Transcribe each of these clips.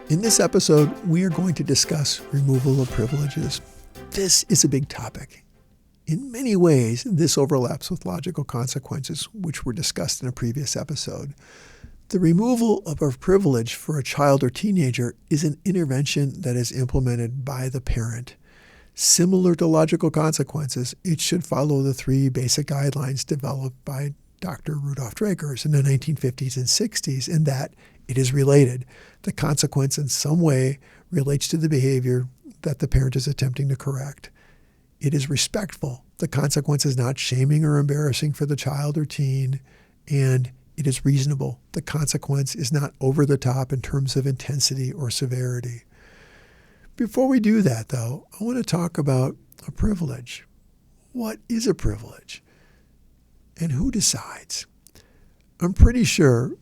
In this episode, we are going to discuss removal of privileges. This is a big topic. In many ways, this overlaps with logical consequences, which were discussed in a previous episode. The removal of a privilege for a child or teenager is an intervention that is implemented by the parent. Similar to logical consequences, it should follow the three basic guidelines developed by Dr. Rudolf Dreikurs in the 1950s and 60s, in that it is related. The consequence in some way relates to the behavior that the parent is attempting to correct. It is respectful. The consequence is not shaming or embarrassing for the child or teen, and it is reasonable. The consequence is not over the top in terms of intensity or severity. Before we do that, though, I want to talk about a privilege. What is a privilege? And who decides? I'm pretty sure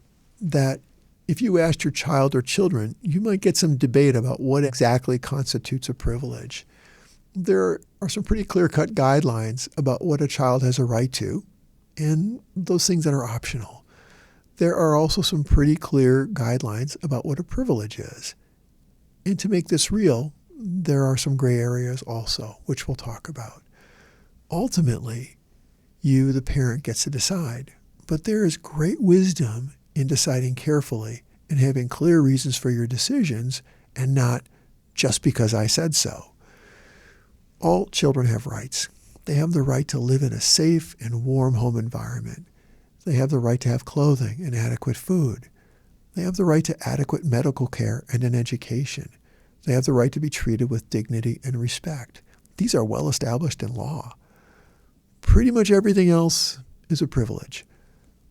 that if you asked your child or children, you might get some debate about what exactly constitutes a privilege. There are some pretty clear-cut guidelines about what a child has a right to, and those things that are optional. There are also some pretty clear guidelines about what a privilege is. And to make this real, there are some gray areas also, which we'll talk about. Ultimately, you, the parent, gets to decide. But there is great wisdom in deciding carefully and having clear reasons for your decisions, and not just because I said so. All children have rights. They have the right to live in a safe and warm home environment. They have the right to have clothing and adequate food. They have the right to adequate medical care and an education. They have the right to be treated with dignity and respect. These are well established in law. Pretty much everything else is a privilege.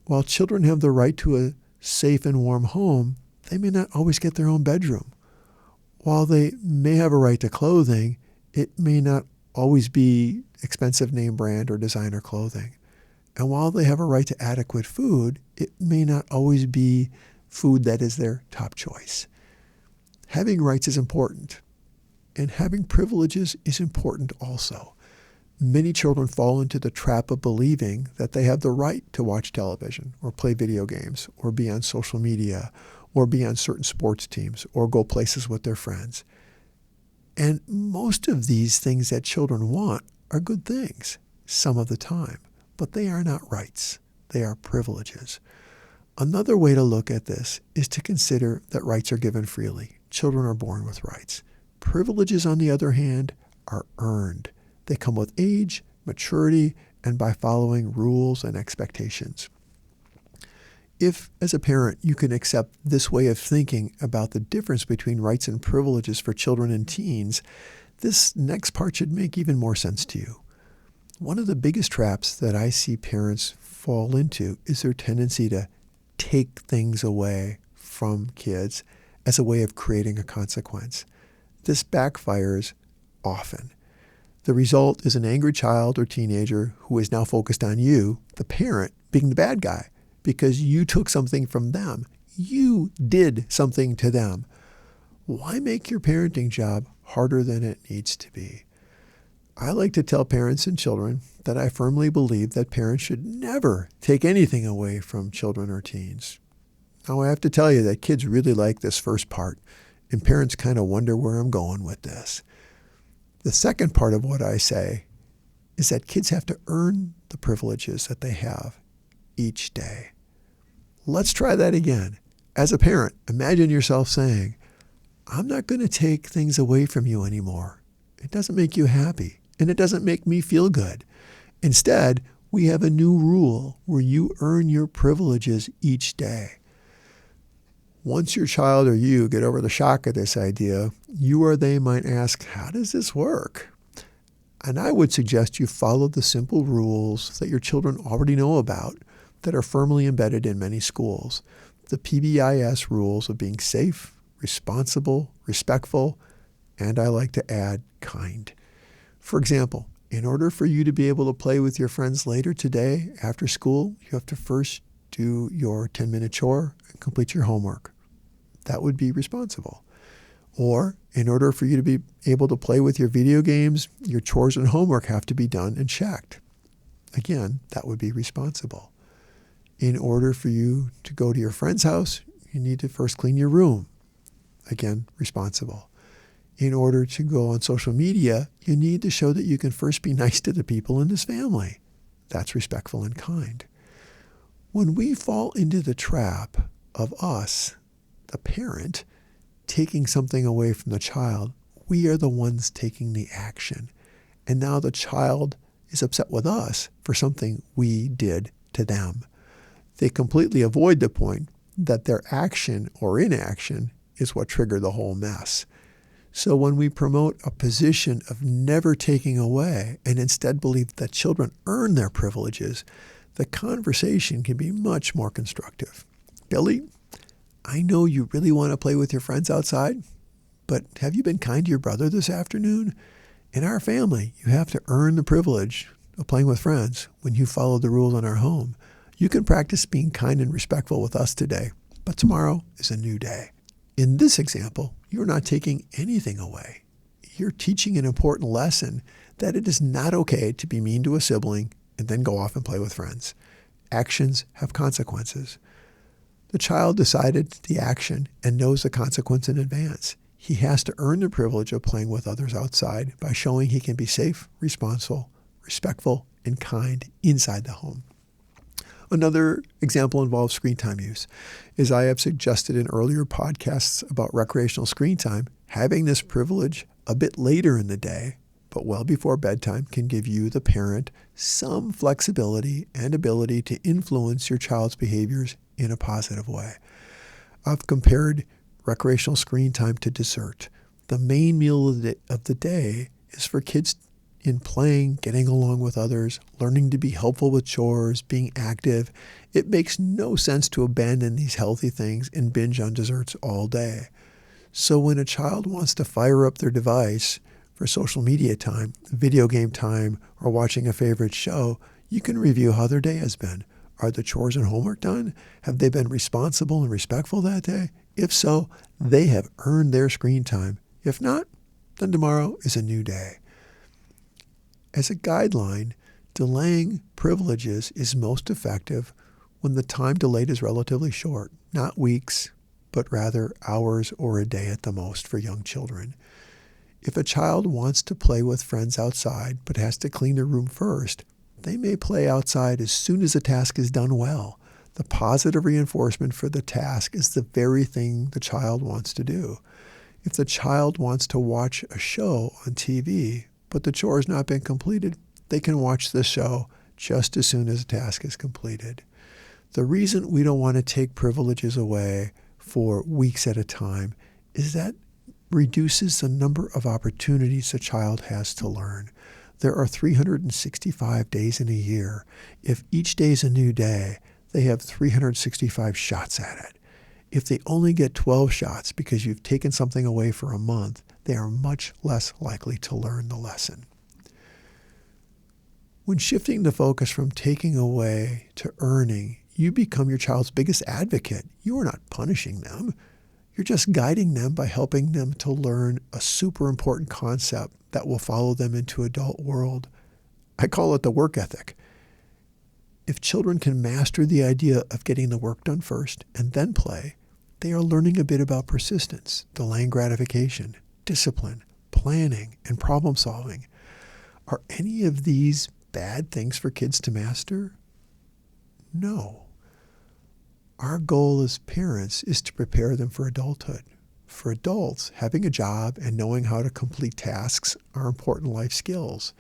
While children have the right to a safe and warm home, they may not always get their own bedroom. While they may have a right to clothing, it may not always be expensive name brand or designer clothing. And while they have a right to adequate food, it may not always be food that is their top choice. Having rights is important, and having privileges is important also. Many children fall into the trap of believing that they have the right to watch television or play video games or be on social media or be on certain sports teams or go places with their friends. And most of these things that children want are good things some of the time, but they are not rights. They are privileges. Another way to look at this is to consider that rights are given freely. Children are born with rights. Privileges, on the other hand, are earned. They come with age, maturity, and by following rules and expectations. If, as a parent, you can accept this way of thinking about the difference between rights and privileges for children and teens, this next part should make even more sense to you. One of the biggest traps that I see parents fall into is their tendency to take things away from kids as a way of creating a consequence. This backfires often. The result is an angry child or teenager who is now focused on you, the parent, being the bad guy because you took something from them. You did something to them. Why make your parenting job harder than it needs to be? I like to tell parents and children that I firmly believe that parents should never take anything away from children or teens. Now, I have to tell you that kids really like this first part, and parents kind of wonder where I'm going with this. The second part of what I say is that kids have to earn the privileges that they have each day. Let's try that again. As a parent, imagine yourself saying, I'm not going to take things away from you anymore. It doesn't make you happy, and it doesn't make me feel good. Instead, we have a new rule where you earn your privileges each day. Once your child or you get over the shock of this idea, you or they might ask, how does this work? And I would suggest you follow the simple rules that your children already know about that are firmly embedded in many schools. The PBIS rules of being safe, responsible, respectful, and I like to add, kind. For example, in order for you to be able to play with your friends later today after school, you have to first do your 10-minute chore and complete your homework. That would be responsible. Or in order for you to be able to play with your video games, your chores and homework have to be done and checked. Again, that would be responsible. In order for you to go to your friend's house, you need to first clean your room. again, responsible. In order to go on social media, you need to show that you can first be nice to the people in this family. That's respectful and kind. When we fall into the trap of us, the parent, taking something away from the child, we are the ones taking the action. And now the child is upset with us for something we did to them. They completely avoid the point that their action or inaction is what triggered the whole mess. So when we promote a position of never taking away and instead believe that children earn their privileges, the conversation can be much more constructive. Billy, I know you really want to play with your friends outside, but have you been kind to your brother this afternoon? In our family, you have to earn the privilege of playing with friends when you follow the rules in our home. You can practice being kind and respectful with us today, but tomorrow is a new day. In this example, you're not taking anything away. You're teaching an important lesson that it is not okay to be mean to a sibling and then go off and play with friends. Actions have consequences. The child decided the action and knows the consequence in advance. He has to earn the privilege of playing with others outside by showing he can be safe, responsible, respectful, and kind inside the home. Another example involves screen time use. As I have suggested in earlier podcasts about recreational screen time, having this privilege a bit later in the day, but well before bedtime, can give you, the parent, some flexibility and ability to influence your child's behaviors in a positive way. I've compared recreational screen time to dessert. The main meal of the day is for kids in playing, getting along with others, learning to be helpful with chores, being active. It makes no sense to abandon these healthy things and binge on desserts all day. So when a child wants to fire up their device for social media time, video game time, or watching a favorite show, you can review how their day has been. Are the chores and homework done? Have they been responsible and respectful that day? If so, they have earned their screen time. If not, then tomorrow is a new day. As a guideline, delaying privileges is most effective when the time delayed is relatively short, not weeks, but rather hours or a day at the most for young children. If a child wants to play with friends outside but has to clean their room first, they may play outside as soon as the task is done well. The positive reinforcement for the task is the very thing the child wants to do. If the child wants to watch a show on TV, but the chore has not been completed, they can watch the show just as soon as the task is completed. The reason we don't want to take privileges away for weeks at a time is that reduces the number of opportunities a child has to learn. There are 365 days in a year. If each day is a new day, they have 365 shots at it. If they only get 12 shots because you've taken something away for a month, they are much less likely to learn the lesson. When shifting the focus from taking away to earning, you become your child's biggest advocate. You are not punishing them. You're just guiding them by helping them to learn a super important concept that will follow them into adult world. I call it the work ethic. If children can master the idea of getting the work done first and then play, they are learning a bit about persistence, delaying gratification, discipline, planning, and problem solving. Are any of these bad things for kids to master? No. Our goal as parents is to prepare them for adulthood. For adults, having a job and knowing how to complete tasks are important life skills.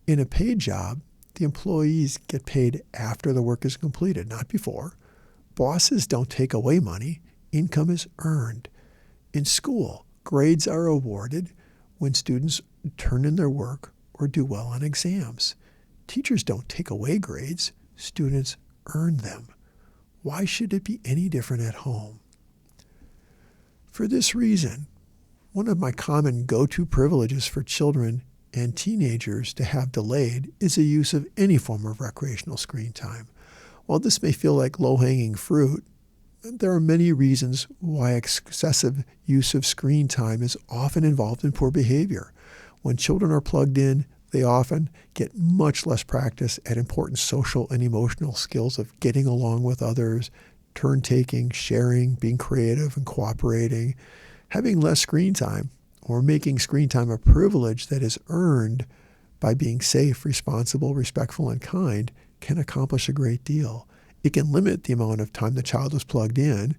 In a paid job, the employees get paid after the work is completed, not before. Bosses don't take away money. Income is earned. In school, grades are awarded when students turn in their work or do well on exams. Teachers don't take away grades. Students earn them. Why should it be any different at home? For this reason, one of my common go-to privileges for children and teenagers to have delayed is the use of any form of recreational screen time. While this may feel like low-hanging fruit, there are many reasons why excessive use of screen time is often involved in poor behavior. When children are plugged in, they often get much less practice at important social and emotional skills of getting along with others, turn-taking, sharing, being creative, and cooperating. Having less screen time or making screen time a privilege that is earned by being safe, responsible, respectful, and kind can accomplish a great deal. It can limit the amount of time the child is plugged in,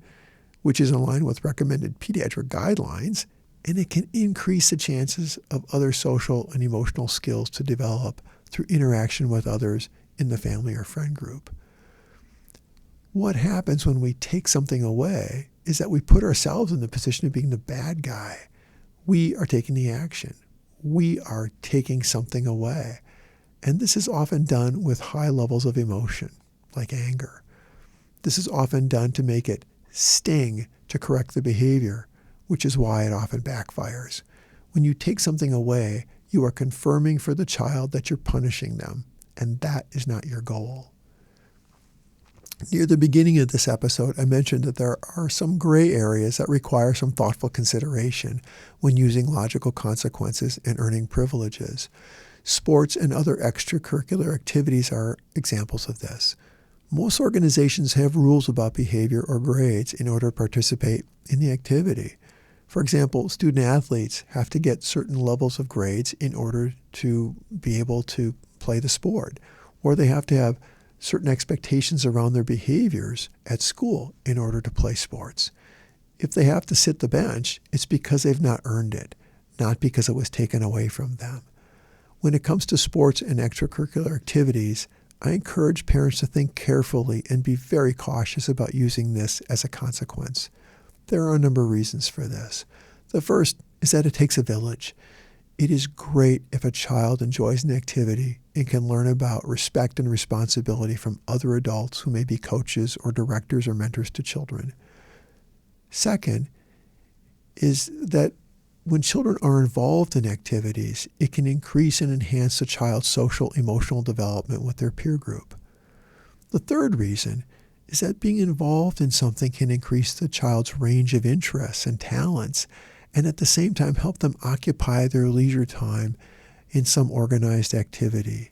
which is in line with recommended pediatric guidelines, and it can increase the chances of other social and emotional skills to develop through interaction with others in the family or friend group. What happens when we take something away is that we put ourselves in the position of being the bad guy. We are taking the action. We are taking something away. And this is often done with high levels of emotion, like anger. This is often done to make it sting to correct the behavior, which is why it often backfires. When you take something away, you are confirming for the child that you're punishing them, and that is not your goal. Near the beginning of this episode, I mentioned that there are some gray areas that require some thoughtful consideration when using logical consequences and earning privileges. Sports and other extracurricular activities are examples of this. Most organizations have rules about behavior or grades in order to participate in the activity. For example, student athletes have to get certain levels of grades in order to be able to play the sport, or they have to have certain expectations around their behaviors at school in order to play sports. If they have to sit the bench, it's because they've not earned it, not because it was taken away from them. When it comes to sports and extracurricular activities, I encourage parents to think carefully and be very cautious about using this as a consequence. There are a number of reasons for this. The first is that it takes a village. It is great if a child enjoys an activity and can learn about respect and responsibility from other adults who may be coaches or directors or mentors to children. Second is that when children are involved in activities, it can increase and enhance the child's social, emotional development with their peer group. The third reason is that being involved in something can increase the child's range of interests and talents, and at the same time help them occupy their leisure time in some organized activity.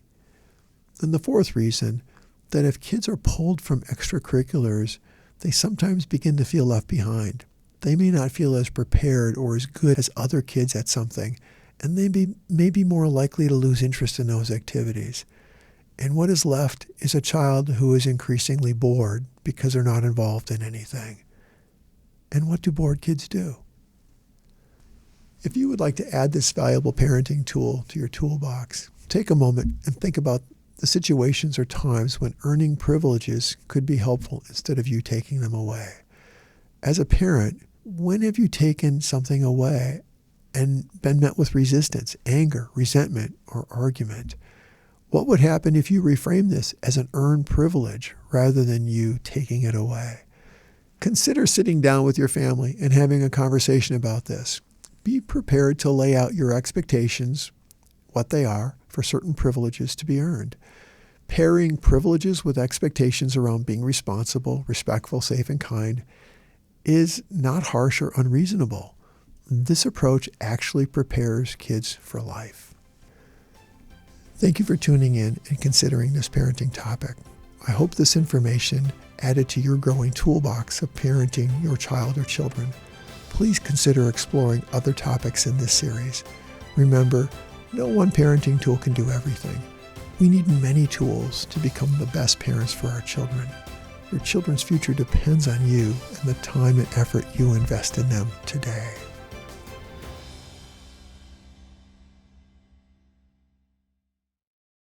And the fourth reason, that if kids are pulled from extracurriculars, they sometimes begin to feel left behind. They may not feel as prepared or as good as other kids at something, and they may be more likely to lose interest in those activities. And what is left is a child who is increasingly bored because they're not involved in anything. And what do bored kids do? If you would like to add this valuable parenting tool to your toolbox, take a moment and think about the situations or times when earning privileges could be helpful instead of you taking them away. As a parent, when have you taken something away and been met with resistance, anger, resentment, or argument? What would happen if you reframe this as an earned privilege rather than you taking it away? Consider sitting down with your family and having a conversation about this. Be prepared to lay out your expectations, what they are, for certain privileges to be earned. Pairing privileges with expectations around being responsible, respectful, safe, and kind is not harsh or unreasonable. This approach actually prepares kids for life. Thank you for tuning in and considering this parenting topic. I hope this information added to your growing toolbox of parenting your child or children. Please consider exploring other topics in this series. Remember, no one parenting tool can do everything. We need many tools to become the best parents for our children. Your children's future depends on you and the time and effort you invest in them today.